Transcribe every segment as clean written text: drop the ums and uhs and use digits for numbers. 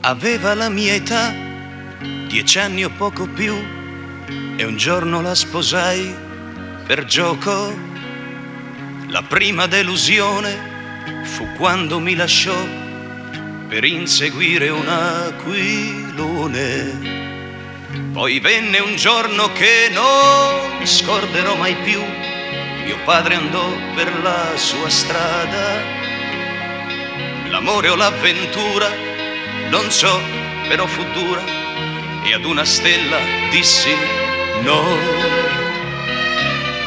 Aveva la mia età, 10 anni o poco più, e un giorno la sposai per gioco. La prima delusione fu quando mi lasciò per inseguire un aquilone. Poi venne un giorno che non scorderò mai più. Mio padre andò per la sua strada. L'amore o l'avventura, non so, però fu dura. E ad una stella dissi no.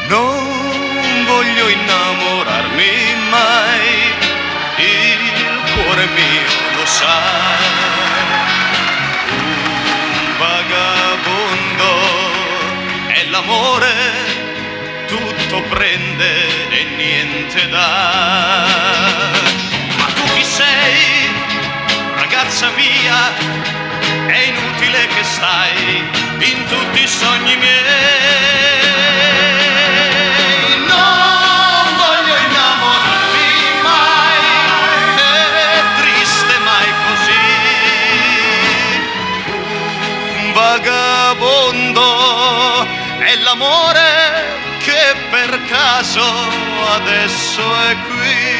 Non voglio innamorarmi mai, il cuore mio lo sa. Un vagabondo è l'amore, tutto prende e niente dà. Ma tu chi sei, ragazza mia? È inutile che stai in tutti i sogni miei. Non voglio innamorarmi mai, è triste mai così. Un vagabondo è l'amore che per caso adesso è qui.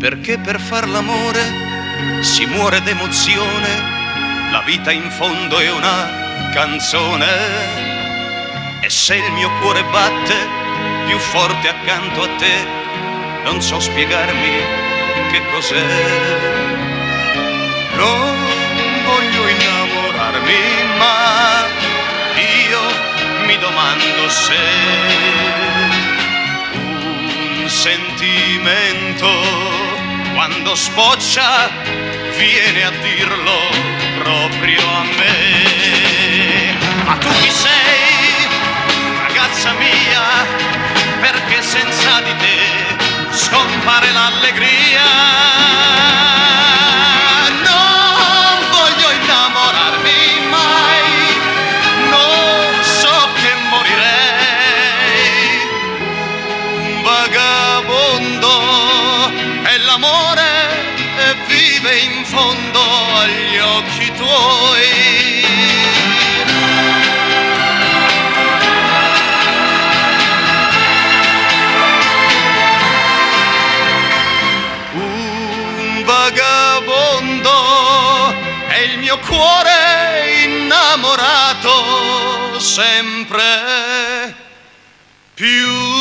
Perché per far l'amore si muore d'emozione, la vita in fondo è una canzone. E se il mio cuore batte più forte accanto a te, non so spiegarmi che cos'è. Non voglio innamorarmi, ma io mi domando se un sentimento, quando sboccia, viene a dirlo proprio a me. Ma tu chi sei, ragazza mia? Perché senza di te scompare l'allegria? Non voglio innamorarmi mai, non so che morirei. Un vagabondo è l'amore e vive in fondo agli occhi tuoi. Un vagabondo è il mio cuore innamorato sempre più.